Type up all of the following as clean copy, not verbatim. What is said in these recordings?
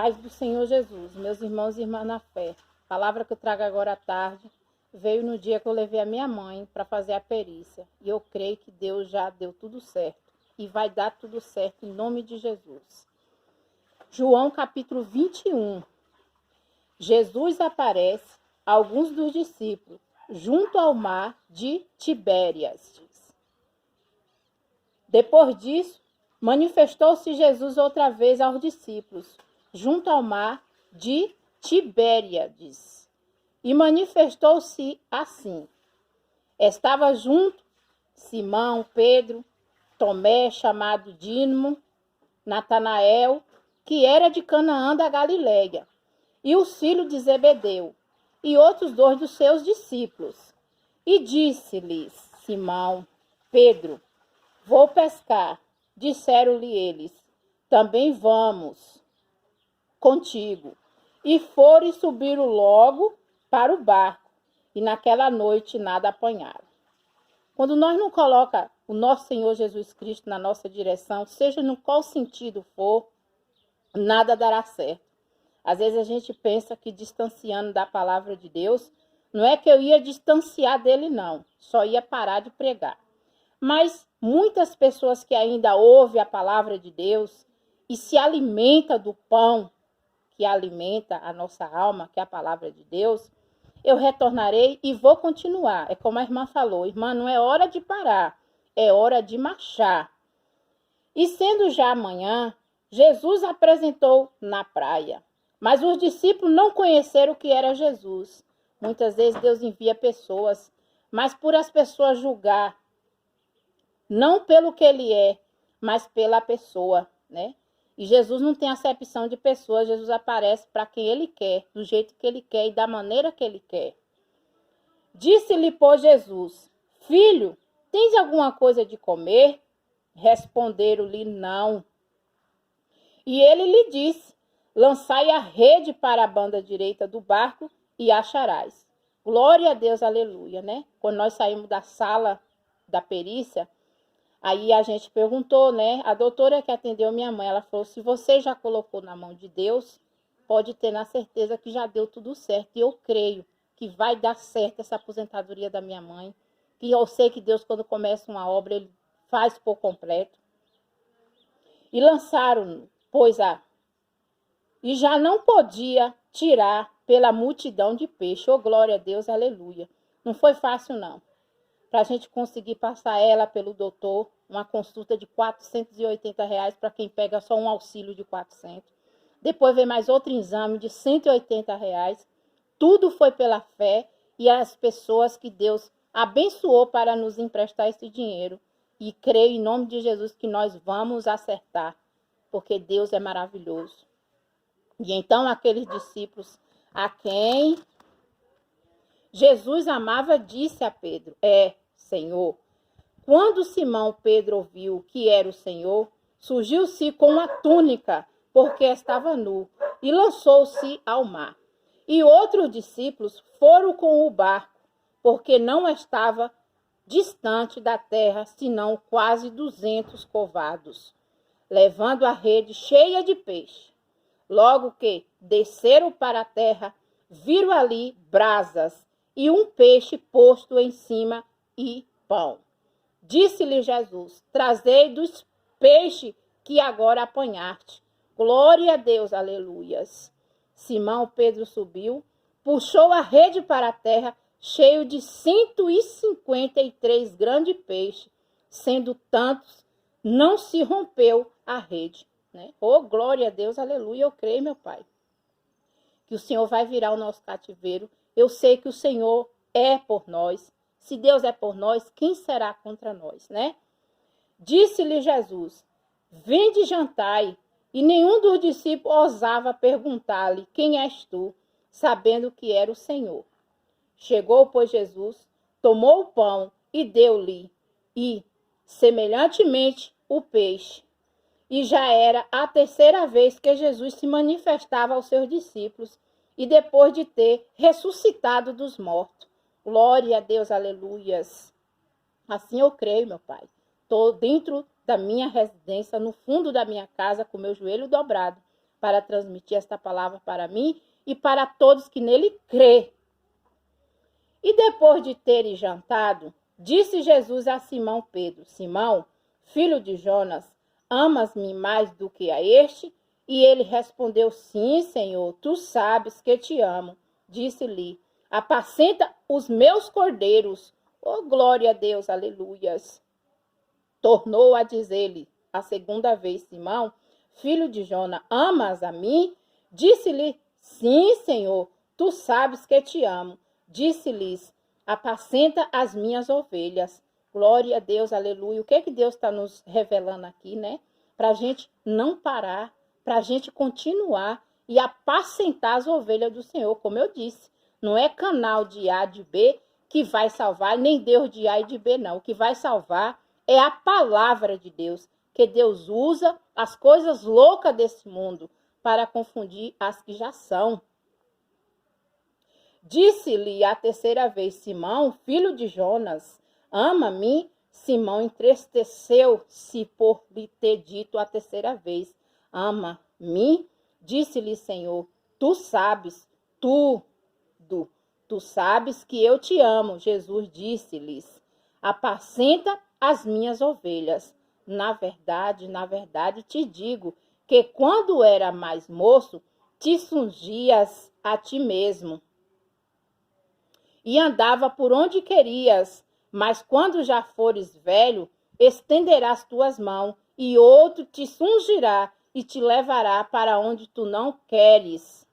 Paz do Senhor Jesus, meus irmãos e irmãs na fé. A palavra que eu trago agora à tarde veio no dia que eu levei a minha mãe para fazer a perícia. E eu creio que Deus já deu tudo certo. E vai dar tudo certo em nome de Jesus. João capítulo 21. Jesus aparece a alguns dos discípulos junto ao mar de Tibérias. Depois disso, manifestou-se Jesus outra vez aos discípulos, junto ao mar de Tibériades. E manifestou-se assim. Estava junto Simão, Pedro, Tomé, chamado Dídimo, Natanael, que era de Canaã da Galileia, e os filhos de Zebedeu, e outros dois dos seus discípulos. E disse-lhes Simão, Pedro, vou pescar. Disseram-lhe eles, também vamos contigo. E foram e subiram logo para o barco, e naquela noite nada apanharam. Quando nós não colocamos o nosso Senhor Jesus Cristo na nossa direção, seja no qual sentido for, nada dará certo. Às vezes a gente pensa que distanciando da palavra de Deus, não é que eu ia distanciar dele não, só ia parar de pregar. Mas muitas pessoas que ainda ouvem a palavra de Deus e se alimentam do pão que alimenta a nossa alma, que é a palavra de Deus, eu retornarei e vou continuar. É como a irmã falou, irmã, não é hora de parar, é hora de marchar. E sendo já amanhã, Jesus apresentou na praia. Mas os discípulos não conheceram o que era Jesus. Muitas vezes Deus envia pessoas, mas por as pessoas julgar, não pelo que ele é, mas pela pessoa, né? E Jesus não tem acepção de pessoas, Jesus aparece para quem ele quer, do jeito que ele quer e da maneira que ele quer. Disse-lhe, pois, Jesus, filho, tens alguma coisa de comer? Responderam-lhe, não. E ele lhe disse, lançai a rede para a banda direita do barco e acharás. Glória a Deus, aleluia, né? Quando nós saímos da sala da perícia, aí a gente perguntou, né? A doutora que atendeu minha mãe, ela falou, se você já colocou na mão de Deus, pode ter na certeza que já deu tudo certo. E eu creio que vai dar certo essa aposentadoria da minha mãe. E eu sei que Deus, quando começa uma obra, ele faz por completo. E lançaram, pois e já não podia tirar pela multidão de peixe. Oh, glória a Deus, aleluia. Não foi fácil, não. Para a gente conseguir passar ela pelo doutor, uma consulta de R$480 para quem pega só um auxílio de 400. Depois vem mais outro exame de R$180. Tudo foi pela fé e as pessoas que Deus abençoou para nos emprestar esse dinheiro. E creio em nome de Jesus que nós vamos acertar, porque Deus é maravilhoso. E então aqueles discípulos a quem Jesus amava disse a Pedro, Senhor. Quando Simão Pedro ouviu que era o Senhor, surgiu-se com uma túnica, porque estava nu, e lançou-se ao mar. E outros discípulos foram com o barco, porque não estava distante da terra, senão quase 200 covados, levando a rede cheia de peixe. Logo que desceram para a terra, viram ali brasas e um peixe posto em cima e pão. Disse-lhe Jesus, trazei dos peixes que agora apanhaste. Glória a Deus, aleluias. Simão Pedro subiu, puxou a rede para a terra, cheio de 153 grandes peixes, sendo tantos, não se rompeu a rede. Né? Oh, glória a Deus, aleluia, eu creio, meu Pai, que o Senhor vai virar o nosso cativeiro. Eu sei que o Senhor é por nós. Se Deus é por nós, quem será contra nós, né? Disse-lhe Jesus, vinde jantai. E nenhum dos discípulos ousava perguntar-lhe, quem és tu? Sabendo que era o Senhor. Chegou, pois, Jesus, tomou o pão e deu-lhe, e, semelhantemente, o peixe. E já era a terceira vez que Jesus se manifestava aos seus discípulos, e depois de ter ressuscitado dos mortos. Glória a Deus, aleluias. Assim eu creio, meu Pai. Estou dentro da minha residência, no fundo da minha casa, com meu joelho dobrado, para transmitir esta palavra para mim e para todos que nele crê. E depois de terem jantado, disse Jesus a Simão Pedro: Simão, filho de Jonas, amas-me mais do que a este? E ele respondeu: Sim, Senhor, tu sabes que te amo. Disse-lhe: Apacenta os meus cordeiros. Oh, glória a Deus, aleluias. Tornou a dizer-lhe a segunda vez: Simão, filho de Jonas, amas a mim? Disse-lhe: Sim, Senhor, tu sabes que te amo. Disse-lhes: Apacenta as minhas ovelhas. Glória a Deus, aleluia. O que é que Deus está nos revelando aqui, né? Para a gente não parar, para a gente continuar e apacentar as ovelhas do Senhor, como eu disse. Não é canal de A, de B que vai salvar, nem Deus de A e de B, não. O que vai salvar é a palavra de Deus, que Deus usa as coisas loucas desse mundo para confundir as que já são. Disse-lhe a terceira vez: Simão, filho de Jonas, ama-me? Simão entristeceu-se por lhe ter dito a terceira vez: Ama-me? Disse-lhe: Senhor, tu sabes, tu sabes que eu te amo. Jesus disse-lhes: Apacenta as minhas ovelhas. Na verdade te digo que quando era mais moço, te cingias a ti mesmo e andava por onde querias, mas quando já fores velho, estenderás tuas mãos, e outro te cingirá e te levará para onde tu não queres.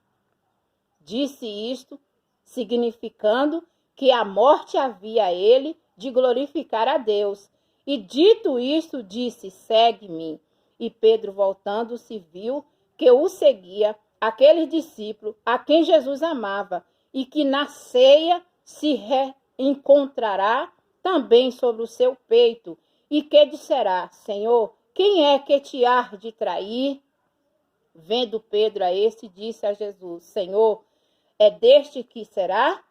Disse isto, significando que a morte havia a ele de glorificar a Deus. E dito isto, disse: Segue-me. E Pedro, voltando-se, viu que o seguia aquele discípulo a quem Jesus amava, e que na ceia se reencontrará também sobre o seu peito, e que disserá: Senhor, quem é que te há de trair? Vendo Pedro a este, disse a Jesus: Senhor, é deste que será?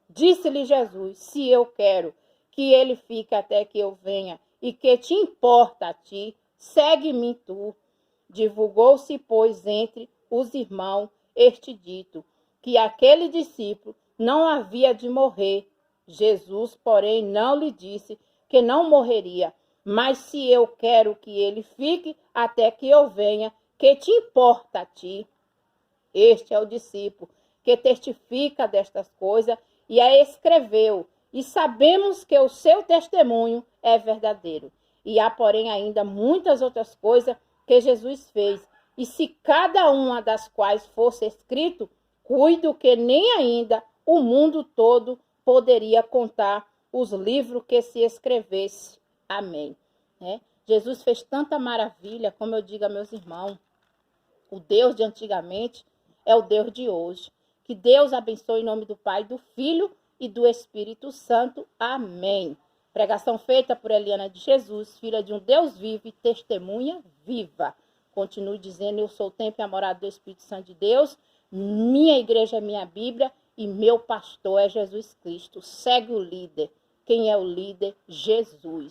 Disse-lhe Jesus: Se eu quero que ele fique até que eu venha, e que te importa a ti, segue-me tu. Divulgou-se, pois, entre os irmãos este dito, que aquele discípulo não havia de morrer. Jesus, porém, não lhe disse que não morreria. Mas se eu quero que ele fique até que eu venha, que te importa a ti? Este é o discípulo que testifica destas coisas e a escreveu. E sabemos que o seu testemunho é verdadeiro. E há, porém, ainda muitas outras coisas que Jesus fez. E se cada uma das quais fosse escrito, cuido que nem ainda o mundo todo poderia contar os livros que se escrevesse. Amém. Jesus fez tanta maravilha, como eu digo a meus irmãos. O Deus de antigamente é o Deus de hoje. Que Deus abençoe em nome do Pai, do Filho e do Espírito Santo. Amém. Pregação feita por Eliana de Jesus, filha de um Deus vivo e testemunha viva. Continue dizendo: eu sou o templo e a morada do Espírito Santo de Deus. Minha igreja é minha Bíblia e meu pastor é Jesus Cristo. Segue o líder. Quem é o líder? Jesus.